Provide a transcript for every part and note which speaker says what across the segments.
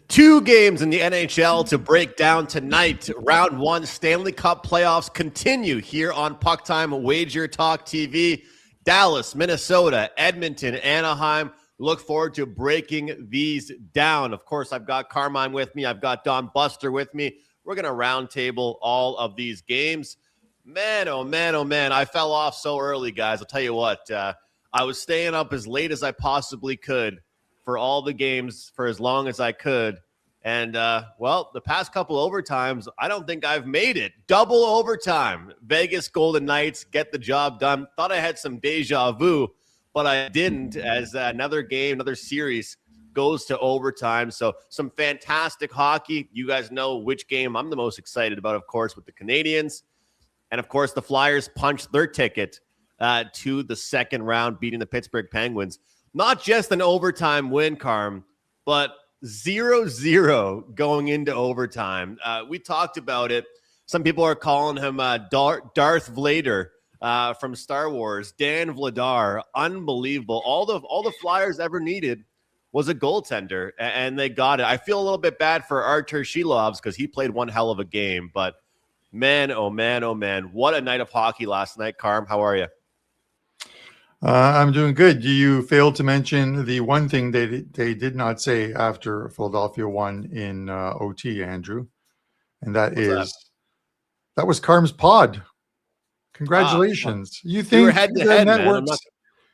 Speaker 1: Two games in the NHL to break down tonight. Round one Stanley Cup playoffs continue here on PuckTime WagerTalk TV. Dallas, Minnesota, Edmonton, Anaheim. Look forward to breaking these down. Of course, I've got Carmine with me. I've got Don Buster with me. We're going to roundtable all of these games. Man, oh man, oh man. I fell off so early, guys. I'll tell you what. I was staying up as late as I possibly could for all the games for as long as I could. And, well, the past couple overtimes, I don't think I've made it. Double overtime. Vegas Golden Knights get the job done. Thought I had some deja vu, but I didn't, as another game, another series goes to overtime. So some fantastic hockey. You guys know which game I'm the most excited about, of course, with the Canadiens. And, of course, the Flyers punched their ticket to the second round, beating the Pittsburgh Penguins. Not just an overtime win, Carm, but 0-0 going into overtime. We talked about it. Some people are calling him Darth Vader from Star Wars, Dan Vladar. Unbelievable. All the Flyers ever needed was a goaltender, and they got it. I feel a little bit bad for Artur Shilovs because he played one hell of a game. But, man, oh, man, oh, man. What a night of hockey last night. Carm, how are you?
Speaker 2: I'm doing good. You failed to mention the one thing they did not say after Philadelphia won in OT, Andrew, and that was Carm's pod. Congratulations! You think
Speaker 1: we head to head,
Speaker 2: networks?
Speaker 1: Man,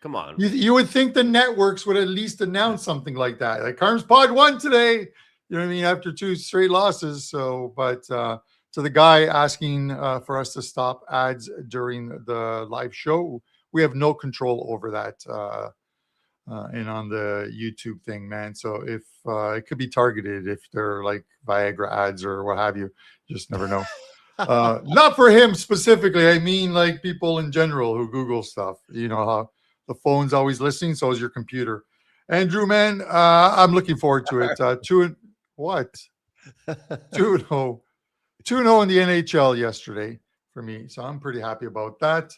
Speaker 1: come on.
Speaker 2: You would think the networks would at least announce something like that. Like Carm's pod won today. You know what I mean? After 2 straight losses. So, but to the guy asking for us to stop ads during the live show. We have no control over that and on the YouTube thing, man. So if it could be targeted if they're like Viagra ads or what have you, just never know. Not for him specifically. I mean, like people in general who Google stuff. You know how the phone's always listening, so is your computer. Andrew, man, I'm looking forward to it. 2-0 in the NHL yesterday for me, so I'm pretty happy about that.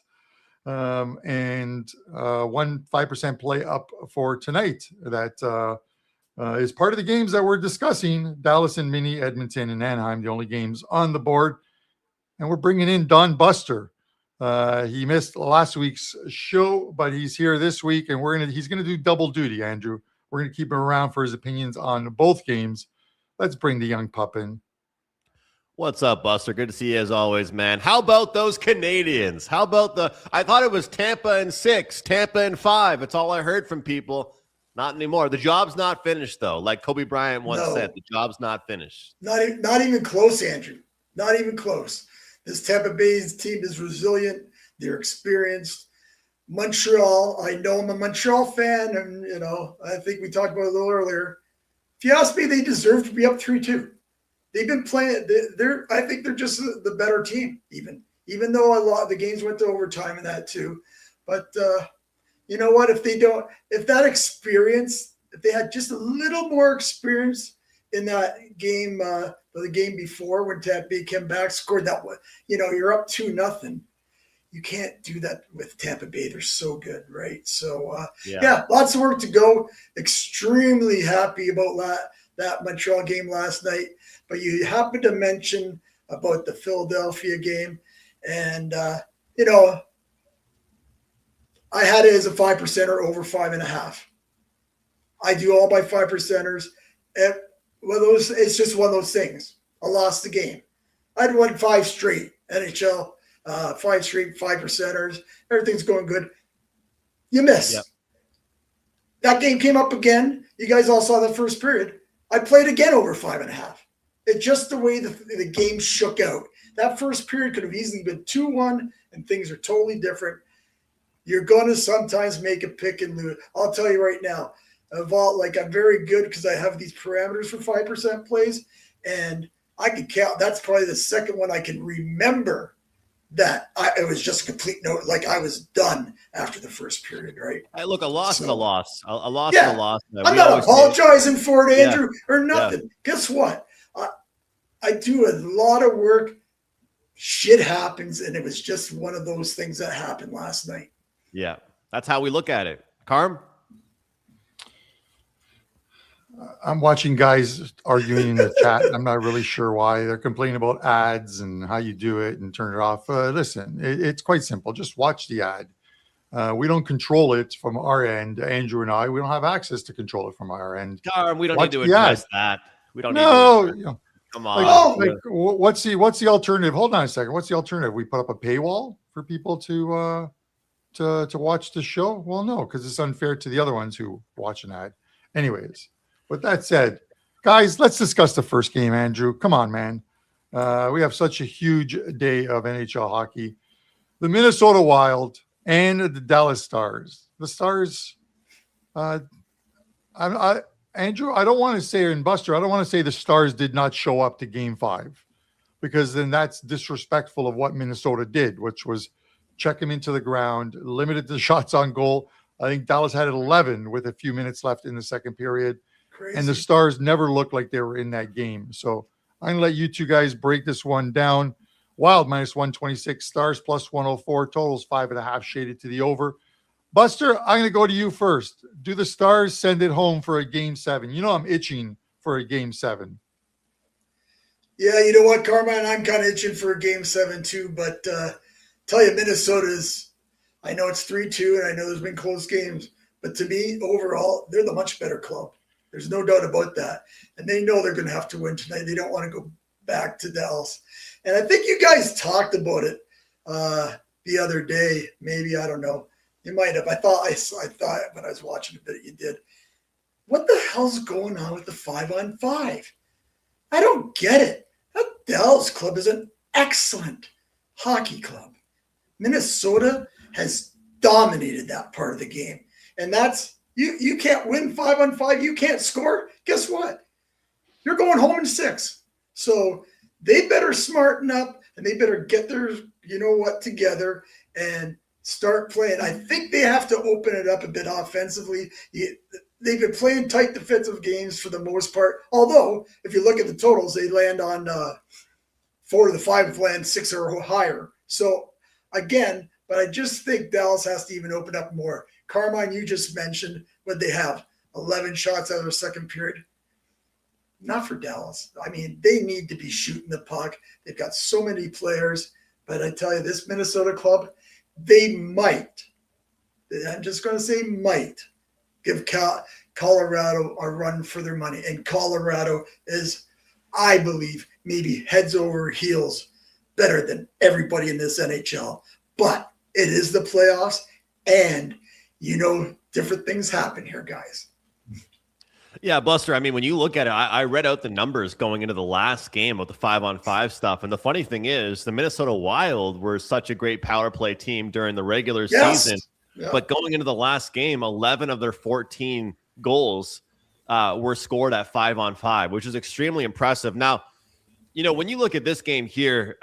Speaker 2: And 5% play up for tonight. That is part of the games that we're discussing. Dallas and Mini, Edmonton and Anaheim, the only games on the board. And we're bringing in Don Buster. He missed last week's show, but he's here this week, and he's gonna do double duty, Andrew. We're gonna keep him around for his opinions on both games. Let's bring the young pup in.
Speaker 1: What's up, Buster? Good to see you as always, man. How about those Canadians? How about I thought it was Tampa in 6, Tampa in 5. It's all I heard from people. Not anymore. The job's not finished, though. Like Kobe Bryant once said, the job's not finished.
Speaker 3: Not even close, Andrew. Not even close. This Tampa Bay's team is resilient. They're experienced. Montreal, I know I'm a Montreal fan, and, you know, I think we talked about it a little earlier. If you ask me, they deserve to be up 3-2. They've been playing. I think they're just the better team, even though a lot of the games went to overtime and that too. But you know what? If they had just a little more experience in that game, the game before when Tampa Bay came back, scored that one. You know, you're up 2-0. You can't do that with Tampa Bay. They're so good, right? So yeah, lots of work to go. Extremely happy about that Montreal game last night. But you happened to mention about the Philadelphia game. And, you know, I had it as a 5%er over 5.5. I do all my 5%ers. It's just one of those things. I lost the game. I'd won 5 straight NHL, 5 straight 5%ers. Everything's going good. You miss. Yep. That game came up again. You guys all saw the first period. I played again over 5.5. It's just the way the game shook out. That first period could have easily been 2-1, and things are totally different. You're going to sometimes make a pick and lose. I'll tell you right now, I'm very good because I have these parameters for 5% plays, and I can count. That's probably the second one I can remember that it was just a complete note. Like I was done after the first period, right?
Speaker 1: Look, a loss is a loss. A loss is a loss.
Speaker 3: I'm not apologizing for it, Andrew, or nothing. Yeah. Guess what? I do a lot of work. Shit happens, and it was just one of those things that happened last night.
Speaker 1: Yeah, that's how we look at it. Carm?
Speaker 2: I'm watching guys arguing in the chat. I'm not really sure why they're complaining about ads and how you do it and turn it off. Listen, it's quite simple. Just watch the ad. We don't control it from our end. Andrew and I, we don't have access to control it from our end.
Speaker 1: Darn, we don't
Speaker 2: Watch
Speaker 1: need to
Speaker 2: the ad.
Speaker 1: address that. We don't need
Speaker 2: No,
Speaker 1: to address.
Speaker 2: you know,
Speaker 1: Come on.
Speaker 2: what's the alternative? Hold on a second. What's the alternative? We put up a paywall for people to watch the show? Well, no, because it's unfair to the other ones who watch an ad. Anyways, with that said, guys, let's discuss the first game, Andrew. Come on, man. We have such a huge day of NHL hockey. The Minnesota Wild and the Dallas Stars. The Stars, Andrew, I don't want to say, and Buster, I don't want to say the Stars did not show up to Game 5, because then that's disrespectful of what Minnesota did, which was check him into the ground, limited the shots on goal. I think Dallas had 11 with a few minutes left in the second period.
Speaker 3: Crazy.
Speaker 2: And the Stars never looked like they were in that game. So I'm going to let you two guys break this one down. Wild minus 126, Stars plus 104, totals 5.5 shaded to the over. Buster, I'm going to go to you first. Do the Stars send it home for a Game 7? You know I'm itching for a Game 7.
Speaker 3: Yeah, you know what, Carmine? I'm kind of itching for a Game 7 too, but tell you, Minnesota's, I know it's 3-2, and I know there's been close games, but to me, overall, they're the much better club. There's no doubt about that. And they know they're going to have to win tonight. They don't want to go back to Dallas. And I think you guys talked about it the other day. Maybe, I don't know. You might have. I thought when I was watching a bit, you did. What the hell's going on with the 5-on-5? I don't get it. That Dallas club is an excellent hockey club. Minnesota has dominated that part of the game. And that's, you can't win 5-on-5. You can't score. Guess what? You're going home in 6. So they better smarten up, and they better get their, together and start playing. I think they have to open it up a bit offensively. They've been playing tight defensive games for the most part. Although, if you look at the totals, they land on 4 of the 5 land 6 or higher. So, again, but I just think Dallas has to even open up more. Carmine, you just mentioned what they have, 11 shots out of their second period. Not for Dallas. I mean, they need to be shooting the puck. They've got so many players. But I tell you, this Minnesota club, they might, I'm just going to say might, give Colorado a run for their money. And Colorado is, I believe, maybe heads over heels better than everybody in this NHL. But it is the playoffs, and, different things happen here, guys.
Speaker 1: Yeah, Buster, I mean, when you look at it, I read out the numbers going into the last game of the 5-on-5 stuff. And the funny thing is, the Minnesota Wild were such a great power play team during the regular season. Yeah. But going into the last game, 11 of their 14 goals were scored at 5-on-5, which is extremely impressive. Now, when you look at this game here,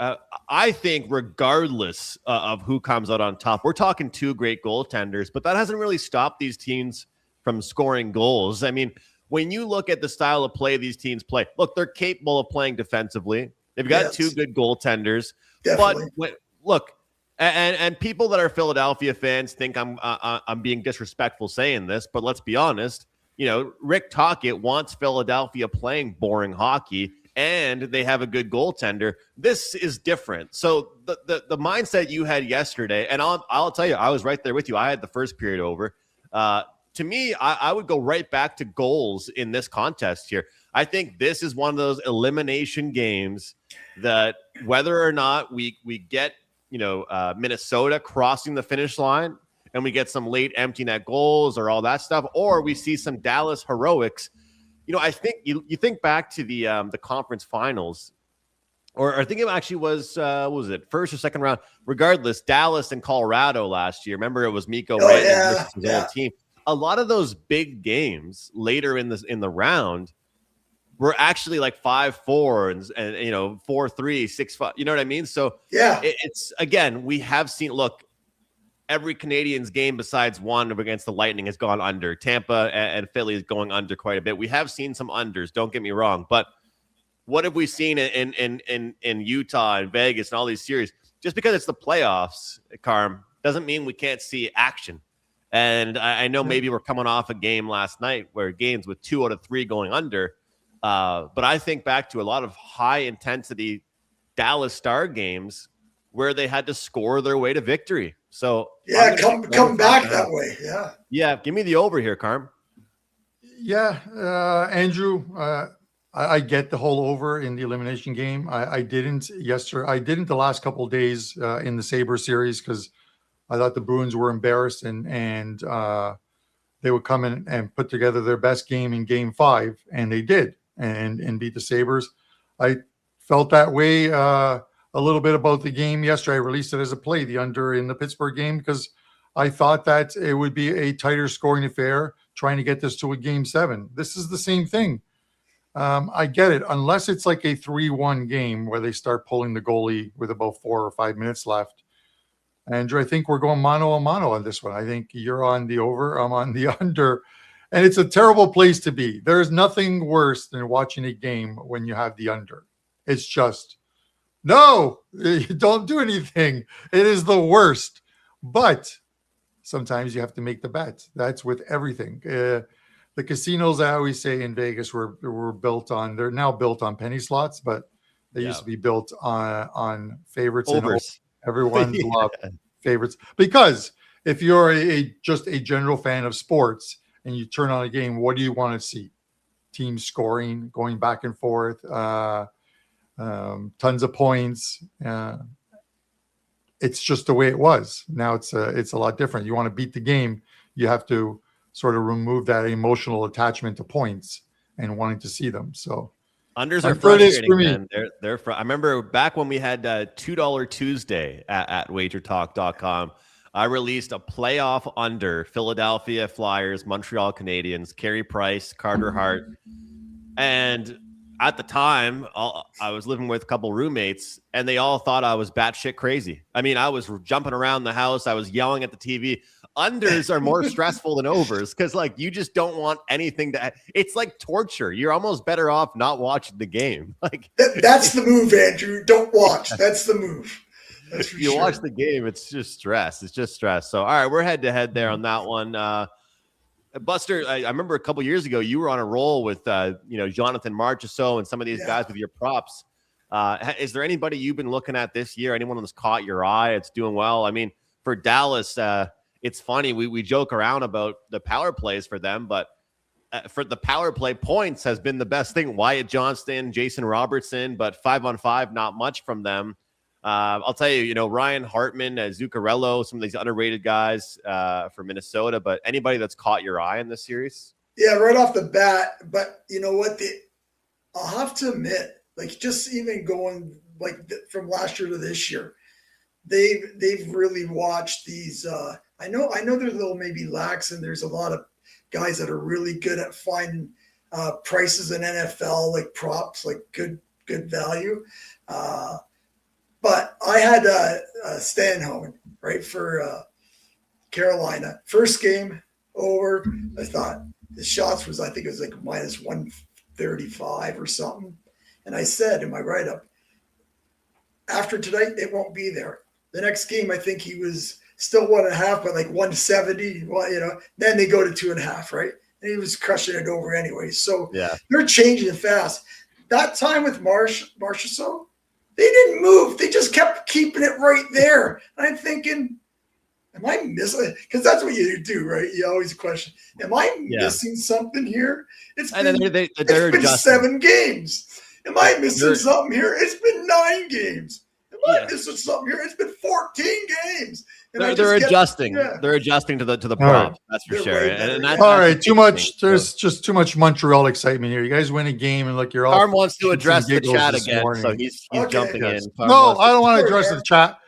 Speaker 1: I think regardless of who comes out on top, we're talking 2 great goaltenders, but that hasn't really stopped these teams from scoring goals. I mean, when you look at the style of play these teams play, look, they're capable of playing defensively. They've got 2 good goaltenders.
Speaker 3: Definitely.
Speaker 1: But look, and people that are Philadelphia fans think I'm being disrespectful saying this, but let's be honest. Rick Tocchet wants Philadelphia playing boring hockey, and they have a good goaltender. This is different. So the mindset you had yesterday, and I'll tell you, I was right there with you. I had the first period over. To me, I would go right back to goals in this contest here. I think this is one of those elimination games that whether or not we get, Minnesota crossing the finish line and we get some late empty net goals or all that stuff, or we see some Dallas heroics. I think you think back to the conference finals, or I think it actually was it first or second round? Regardless, Dallas and Colorado last year. Remember, it was Mikko Rantanen versus his old team. A lot of those big games later in the round were actually like 5-4 and 4-3, 6-5. You know what I mean? So
Speaker 3: yeah,
Speaker 1: it's again, we have seen. Look, every Canadians game besides one against the Lightning has gone under. Tampa and Philly is going under quite a bit. We have seen some unders. Don't get me wrong, but what have we seen in Utah and Vegas and all these series? Just because it's the playoffs, Carm, doesn't mean we can't see action. And I know maybe we're coming off a game last night where games with 2 out of 3 going under. But I think back to a lot of high intensity Dallas Star games where they had to score their way to victory. So
Speaker 3: yeah, come back that way.
Speaker 1: Yeah. Give me the over here, Carm.
Speaker 2: Yeah. Andrew, I get the whole over in the elimination game. I didn't yesterday. I didn't the last couple of days in the Sabres series because I thought the Bruins were embarrassed and they would come in and put together their best game in Game 5, and they did and beat the Sabres. I felt that way a little bit about the game yesterday. I released it as a play, the under in the Pittsburgh game, because I thought that it would be a tighter scoring affair trying to get this to a Game 7. This is the same thing. I get it. Unless it's like a 3-1 game where they start pulling the goalie with about 4 or 5 minutes left. Andrew, I think we're going mano a mano on this one. I think you're on the over, I'm on the under. And it's a terrible place to be. There is nothing worse than watching a game when you have the under. It's just, no, don't do anything. It is the worst. But sometimes you have to make the bet. That's with everything. The casinos, I always say in Vegas, were built on, they're now built on penny slots, but they used to be built on favorites.
Speaker 1: Overs.
Speaker 2: Everyone's love favorites. Because if you're just a general fan of sports and you turn on a game, what do you want to see? Teams scoring, going back and forth, tons of points. It's just the way it was. Now it's a lot different. You want to beat the game, you have to sort of remove that emotional attachment to points and wanting to see them. So
Speaker 1: unders are frustrating, man. I remember back when we had $2 Tuesday at WagerTalk.com, I released a playoff under Philadelphia Flyers, Montreal Canadiens, Carey Price, Carter Hart. And at the time, I was living with a couple roommates, and they all thought I was batshit crazy. I mean, I was jumping around the house. I was yelling at the TV. Unders are more stressful than overs because, like, you just don't want anything to. It's like torture. You're almost better off not watching the game. Like
Speaker 3: that's the move, Andrew. Don't watch. That's the move.
Speaker 1: If you watch the game, it's just stress. It's just stress. So, all right, we're head to head there on that one. Buster, I remember a couple years ago you were on a roll with Jonathan Marchessault and some of these guys with your props. Is there anybody you've been looking at this year? Anyone that's caught your eye? It's doing well. I mean, for Dallas, it's funny. We joke around about the power plays for them, but for the power play, points has been the best thing. Wyatt Johnston, Jason Robertson, but 5-on-5, not much from them. I'll tell you, Ryan Hartman, Zuccarello, some of these underrated guys for Minnesota, but anybody that's caught your eye in this series?
Speaker 3: Yeah, right off the bat. But you know what? I'll have to admit, like, just even going from last year to this year, they've really watched these. I know they're a little maybe lax, and there's a lot of guys that are really good at finding prices in NFL, like props, like good value. But I had Stanhoven, right, for Carolina. First game over, I thought the shots was, I think it was like minus 135 or something. And I said in my write-up, after tonight, it won't be there. The next game, I think he was still 1.5, but like 170, then they go to 2.5, right? And he was crushing it over anyway. So they're changing it fast. That time with Marchessault, they didn't move. They just kept keeping it right there. And I'm thinking, am I missing? Because that's what you do, right? You always question, am I missing something here? It's been 7 games. Am I missing something here? It's been 9 games. Am I missing something here? It's been 14 games.
Speaker 1: They're adjusting. They're adjusting to the props. That's for sure.
Speaker 2: All right, too much. There's just too much Montreal excitement here. You guys win a game and look, you're all.
Speaker 1: Carm wants to address the chat again, so he's jumping in.
Speaker 2: No, I don't want to address the chat.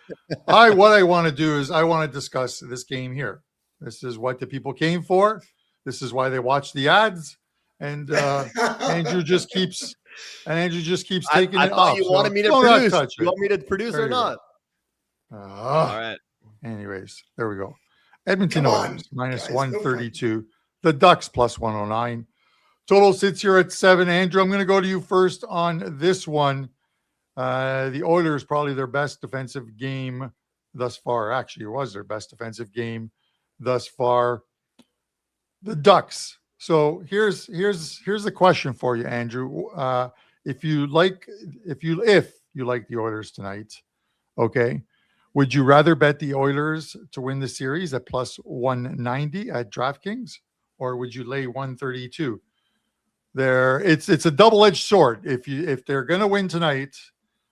Speaker 2: What I want to do is I want to discuss this game here. This is what the people came for. This is why they watch the ads, and Andrew just keeps taking it off.
Speaker 1: You wanted me to produce. You want me to produce or not? All right.
Speaker 2: Anyways, there we go. Edmonton Oilers minus 132. The Ducks plus 109. Total sits here at 7. Andrew, I'm going to go to you first on this one. The Oilers probably their best defensive game thus far. Actually, it was their best defensive game thus far. The Ducks. So here's the question for you, Andrew. If you like the Oilers tonight, okay, would you rather bet the Oilers to win the series at plus 190 at DraftKings, or would you lay 132? It's a double-edged sword. If they're gonna win tonight,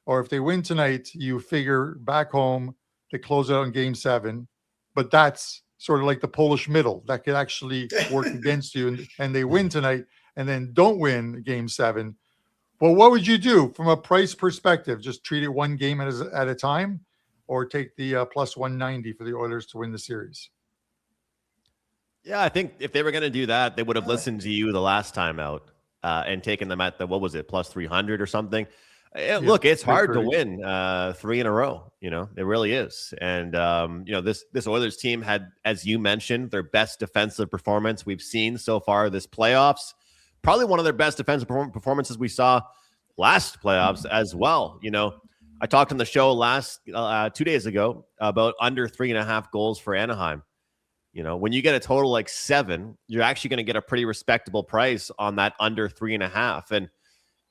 Speaker 2: or if they win tonight, you figure back home they close out in Game 7, but that's sort of like the Polish middle that could actually work against you, and they win tonight and then don't win Game 7. Well, what would you do from a price perspective? Just treat it one game at a time, or take the plus 190 for the Oilers to win the series?
Speaker 1: Yeah, I think if they were going to do that, they would have listened to you the last time out and taken them at the, what was it, plus 300 or something. Look, it's hard to win 3 in a row. It really is. And, this Oilers team had, as you mentioned, their best defensive performance we've seen so far this playoffs. Probably one of their best defensive performances we saw last playoffs as well. I talked on the show last 2 days ago about under 3.5 goals for Anaheim. When you get a total like 7, you're actually going to get a pretty respectable price on that under 3.5. And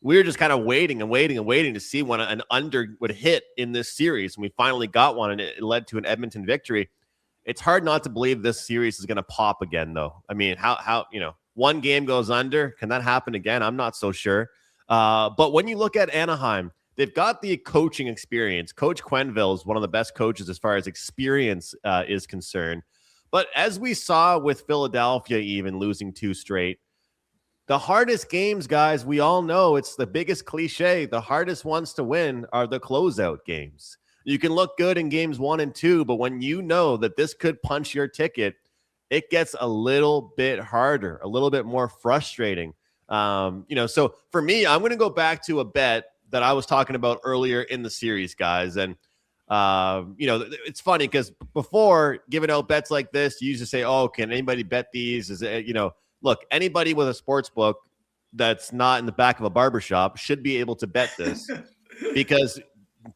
Speaker 1: we were just kind of waiting to see when an under would hit in this series. And we finally got one, and it led to an Edmonton victory. It's hard not to believe this series is going to pop again, though. I mean, how one game goes under, can that happen again? I'm not so sure. But when you look at Anaheim, they've got the coaching experience. Coach Quenneville is one of the best coaches as far as experience is concerned. But as we saw with Philadelphia, even losing 2 straight, the hardest games, guys, we all know it's the biggest cliche. The hardest ones to win are the closeout games. You can look good in games 1 and 2, but when you know that this could punch your ticket, it gets a little bit harder, a little bit more frustrating. So for me, I'm going to go back to a bet that I was talking about earlier in the series, guys. And, it's funny because before giving out bets like this, you used to say, oh, can anybody bet these? Look, anybody with a sports book that's not in the back of a barbershop should be able to bet this because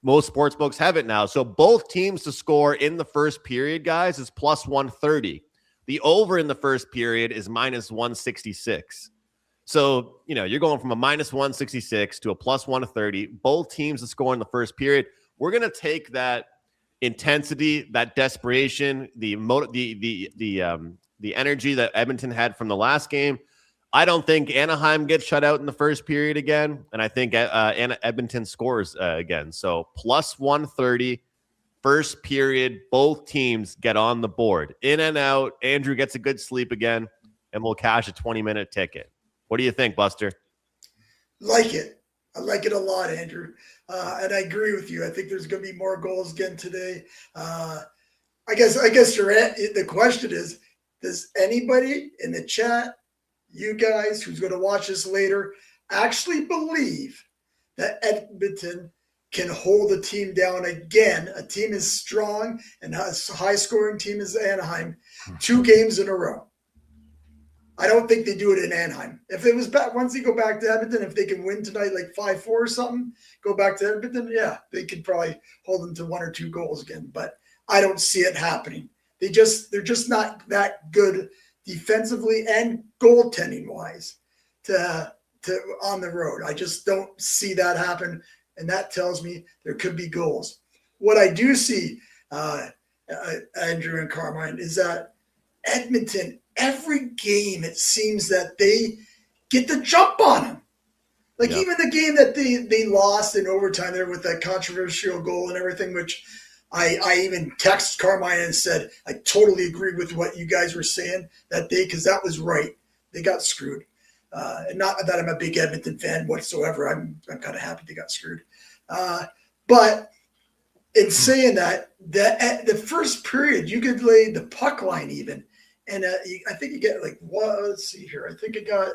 Speaker 1: most sports books have it now. So both teams to score in the first period, guys, is plus 130. The over in the first period is minus 166. So, you're going from a minus 166 to a plus 130. Both teams to score in the first period. We're going to take that intensity, that desperation, the energy that Edmonton had from the last game. I don't think Anaheim gets shut out in the first period again, and I think Edmonton scores again. So plus 130, first period, both teams get on the board. In and out, Andrew gets a good sleep again, and we'll cash a 20-minute ticket. What do you think, Buster?
Speaker 3: Like it. I like it a lot, Andrew. And I agree with you. I think there's going to be more goals again today. I guess the question is, does anybody in the chat, you guys who's going to watch this later, actually believe that Edmonton can hold a team down again? A team as strong and as high-scoring team as Anaheim, 2 games in a row. I don't think they do it in Anaheim. If it was back, once they go back to Edmonton, if they can win tonight like 5-4 or something, go back to Edmonton, yeah, they could probably hold them to 1 or 2 goals again. But I don't see it happening. They're just not that good defensively and goaltending wise to on the road. I just don't see that happen, and that tells me there could be goals. What I do see, Andrew and Carmine, is that Edmonton, every game, it seems that they get the jump on them. Like even the game that they lost in overtime there with that controversial goal and everything, which I even texted Carmine and said, I totally agree with what you guys were saying that day because that was right. They got screwed. And not that I'm a big Edmonton fan whatsoever. I'm kind of happy they got screwed. But in saying that, the first period, you could lay the puck line even. And I think you get like, let's see here. I think it got,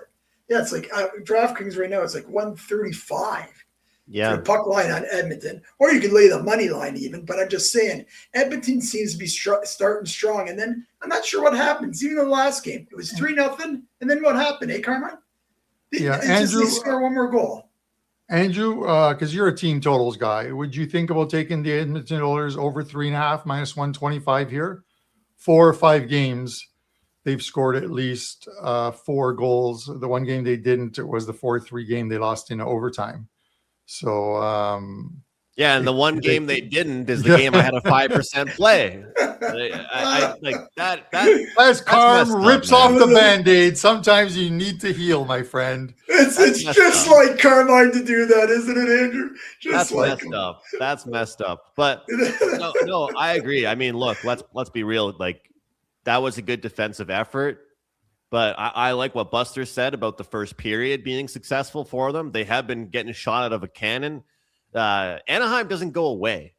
Speaker 3: it's like DraftKings right now, it's like 135 for the puck line on Edmonton. Or you could lay the money line even. But I'm just saying, Edmonton seems to be starting strong. And then I'm not sure what happens. Even in the last game, it was 3-0. And then what happened, Carmine?
Speaker 2: Andrew,
Speaker 3: they score one more goal.
Speaker 2: Andrew, because you're a team totals guy, would you think about taking the Edmonton Oilers over 3.5 minus 125 here 4 or 5 games, they've scored at least 4 goals. The one game they didn't, it was the 4-3 game they lost in overtime. So,
Speaker 1: yeah, and the one game they didn't is the game I had a 5% play. I like that.
Speaker 2: As Carm rips
Speaker 1: up,
Speaker 2: off the Band-Aid, sometimes you need to heal, my friend.
Speaker 3: It's just like Carmine to do that, isn't it, Andrew?
Speaker 1: That's messed up. That's messed up. But no, I agree. I mean, look, let's be real. Like, that was a good defensive effort. But I like what Buster said about the first period being successful for them. They have been getting shot out of a cannon. Anaheim doesn't go away.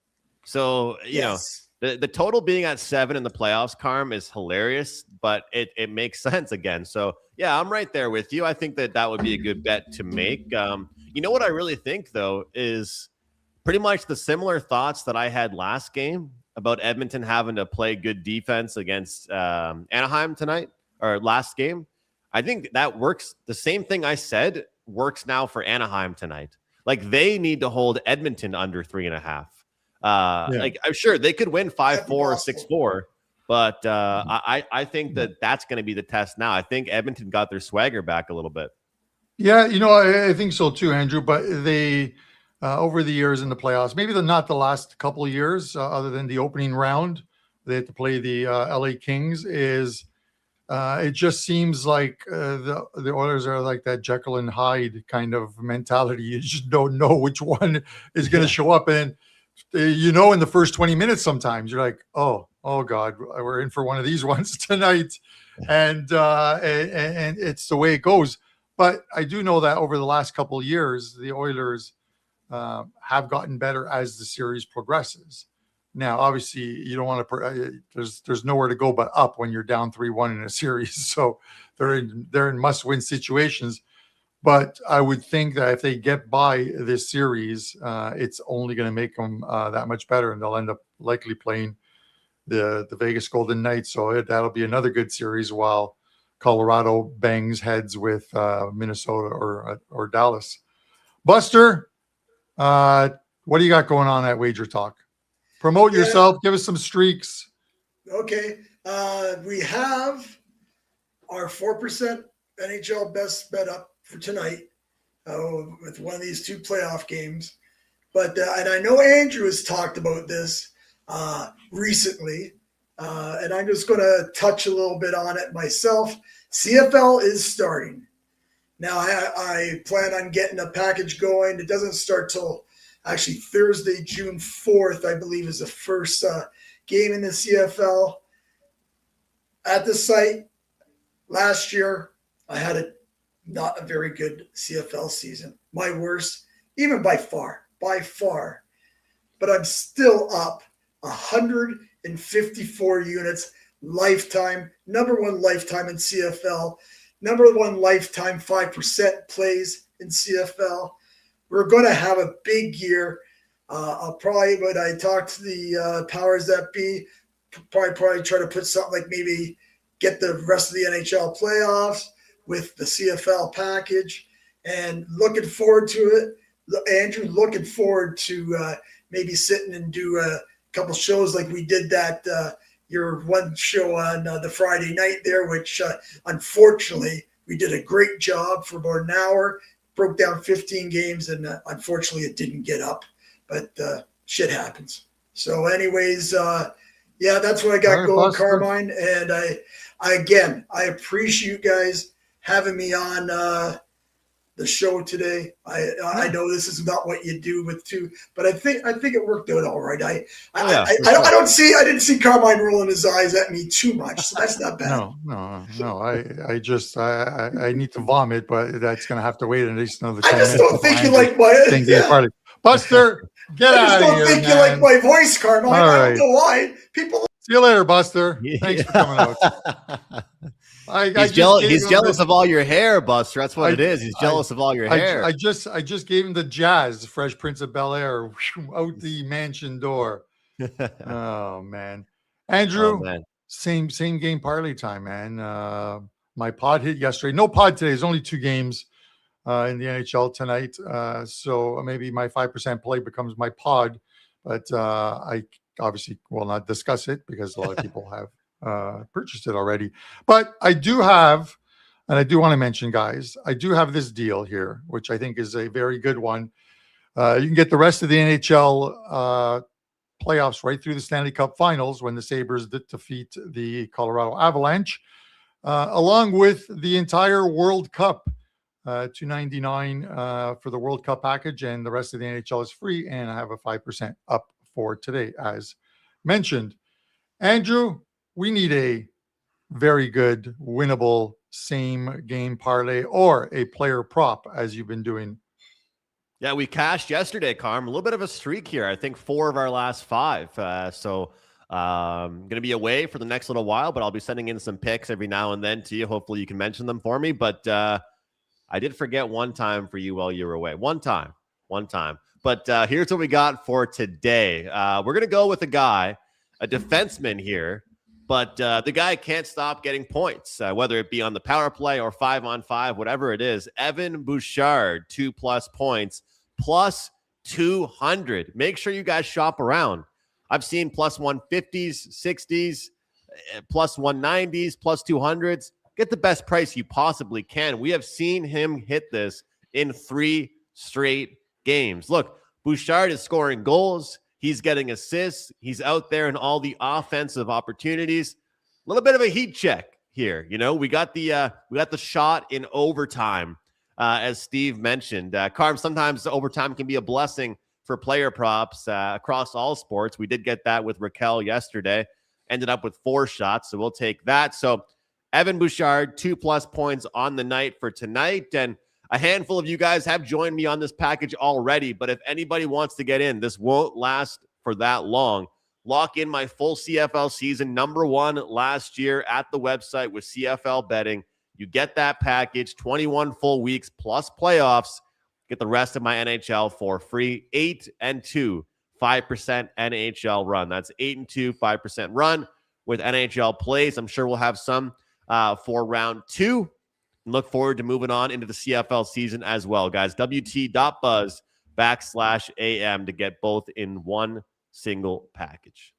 Speaker 1: So, you know, the total being at 7 in the playoffs, Carm, is hilarious, but it makes sense again. So, yeah, I'm right there with you. I think that would be a good bet to make. You know what I really think, though, is pretty much the similar thoughts that I had last game about Edmonton having to play good defense against Anaheim tonight or last game. I think that works. The same thing I said works now for Anaheim tonight. Like, they need to hold Edmonton under 3.5. Like, I'm sure they could win 5-4 or 6-4, but I think that's going to be the test now. I think Edmonton got their swagger back a little bit.
Speaker 2: Yeah, you know, I think so too, Andrew. But they over the years in the playoffs, maybe not the last couple of years, other than the opening round, they had to play the LA Kings. It just seems like the Oilers are like that Jekyll and Hyde kind of mentality. You just don't know which one is going to show up. And, you know, in the first 20 minutes, sometimes you're like, oh God, we're in for one of these ones tonight. And it's the way it goes. But I do know that over the last couple of years, the Oilers have gotten better as the series progresses. Now, obviously, you don't want to. There's nowhere to go but up when you're down 3-1 in a series. So they're in must-win situations. But I would think that if they get by this series, it's only going to make them that much better, and they'll end up likely playing the Vegas Golden Knights. So that'll be another good series while Colorado bangs heads with Minnesota or Dallas. Buster, what do you got going on at WagerTalk? Promote yourself. Give us some streaks.
Speaker 3: Okay. We have our 4% NHL best bet up for tonight with one of these 2 playoff games. But and I know Andrew has talked about this recently, and I'm just going to touch a little bit on it myself. CFL is starting. Now, I plan on getting a package going. It doesn't start till actually Thursday, June 4th, I believe, is the first game in the CFL. At the site, last year, I had not a very good CFL season. My worst, even by far. But I'm still up 154 units, lifetime, number 1 lifetime in CFL, number 1 lifetime 5% plays in CFL. We're going to have a big year. I'll probably, when I talk to the powers that be, probably try to put something like maybe get the rest of the NHL playoffs with the CFL package, and looking forward to it. Andrew, looking forward to maybe sitting and do a couple shows like we did that your one show on the Friday night there, which unfortunately we did a great job for about an hour. Broke down 15 games, and unfortunately it didn't get up, but shit happens. So anyways, that's what I got going, Buster. Carmine. And I appreciate you guys having me on the show today. I know this is not what you do with 2, but I think it worked out all right. I didn't see Carmine rolling his eyes at me too much, so that's not bad.
Speaker 2: No. I need to vomit, but that's going to have to wait at least another 10 minutes.
Speaker 3: I just don't think you like my
Speaker 2: Buster. Get out of here! I just don't think
Speaker 3: you like my voice, Carmine.
Speaker 2: All right.
Speaker 3: I don't know why. People.
Speaker 2: See you later, Buster. Thanks for coming out.
Speaker 1: He's jealous of all your hair, Buster. That's what it is. He's jealous of all your hair.
Speaker 2: I just gave him the jazz, Fresh Prince of Bel-Air, out the mansion door. Oh man, Andrew, same game parlay time, man. My pod hit yesterday. No pod today. There's only 2 games in the NHL tonight. So maybe my 5% play becomes my pod, but I obviously will not discuss it because a lot of people have purchased it already. But I do have, and I do want to mention, guys, I do have this deal here, which I think is a very good one. You can get the rest of the NHL playoffs right through the Stanley Cup Finals when the Sabres defeat the Colorado Avalanche, along with the entire World Cup, $299 for the World Cup package, and the rest of the NHL is free. And I have a 5% up for today, as mentioned. Andrew, we need a very good, winnable same game parlay or a player prop, as you've been doing.
Speaker 1: Yeah, we cashed yesterday, Carm. A little bit of a streak here. I think 4 of our last 5. So I'm going to be away for the next little while, but I'll be sending in some picks every now and then to you. Hopefully you can mention them for me. But I did forget one time for you while you were away. One time. But here's what we got for today. We're going to go with a guy, a defenseman here. But the guy can't stop getting points, whether it be on the power play or 5-on-5, whatever it is. Evan Bouchard, 2+ points, plus 200. Make sure you guys shop around. I've seen plus 150s, 60s, plus 190s, plus 200s. Get the best price you possibly can. We have seen him hit this in 3 straight games. Look, Bouchard is scoring goals. He's getting assists. He's out there in all the offensive opportunities. A little bit of a heat check here. You know, we got the shot in overtime, as Steve mentioned. Carm, sometimes overtime can be a blessing for player props across all sports. We did get that with Raquel yesterday. Ended up with 4 shots, so we'll take that. So Evan Bouchard, 2+ points on the night for tonight. And a handful of you guys have joined me on this package already, but if anybody wants to get in, this won't last for that long. Lock in my full CFL season, #1 last year at the website with CFL betting. You get that package, 21 full weeks plus playoffs. Get the rest of my NHL for free. 8-2, 5% NHL run. That's 8-2, 5% run with NHL plays. I'm sure we'll have some for round 2. Look forward to moving on into the CFL season as well, guys. WT.buzz/AM to get both in one single package.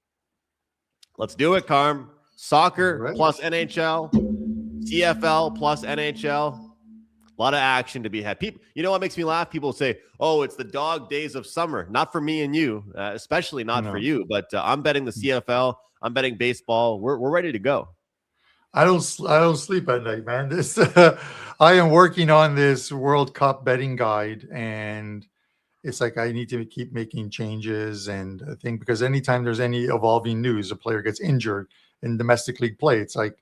Speaker 1: Let's do it, Carm. Soccer plus NHL, CFL plus NHL. A lot of action to be had. People, you know what makes me laugh? People say, "Oh, it's the dog days of summer." Not for me and you, especially not for you. But I'm betting the CFL. I'm betting baseball. We're ready to go.
Speaker 2: I don't sleep at night, man. This I am working on this World Cup betting guide, and it's like I need to keep making changes. And I think because anytime there's any evolving news, a player gets injured in domestic league play, it's like,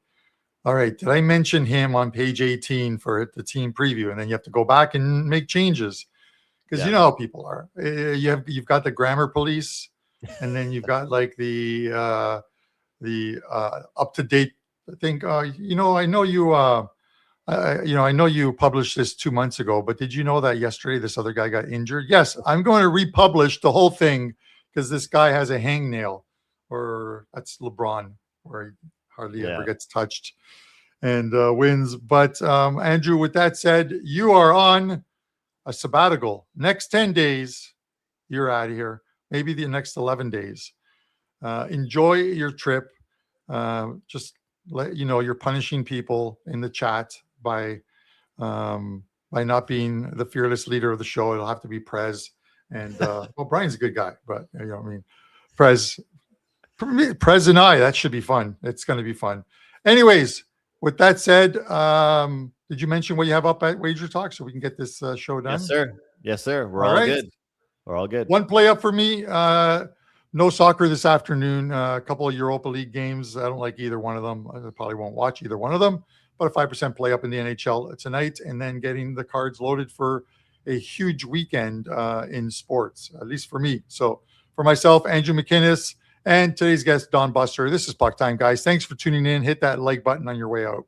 Speaker 2: all right, did I mention him on page 18 for the team preview? And then you have to go back and make changes because you know how people are. You've got the grammar police, and then you've got like the up to date. I think, I know you published this 2 months ago, but did you know that yesterday this other guy got injured? Yes, I'm going to republish the whole thing because this guy has a hangnail, or that's LeBron, where he hardly ever gets touched and wins. But Andrew, with that said, you are on a sabbatical. Next 10 days, you're out of here. Maybe the next 11 days. Enjoy your trip. Just let you know you're punishing people in the chat by not being the fearless leader of the show. It'll have to be Prez, and well, Brian's a good guy, but you know what I mean. Prez and I, that should be fun. It's going to be fun. Anyways, with that said, did you mention what you have up at WagerTalk so we can get this show done?
Speaker 1: Yes, sir. We're all good. We're all good.
Speaker 2: One play up for me. No soccer this afternoon. A couple of Europa League games. I don't like either one of them. I probably won't watch either one of them. But a 5% play up in the NHL tonight, and then getting the cards loaded for a huge weekend in sports, at least for me. So for myself, Andrew McInnis, and today's guest, Don Buster, this is Puck Time, guys. Thanks for tuning in. Hit that like button on your way out.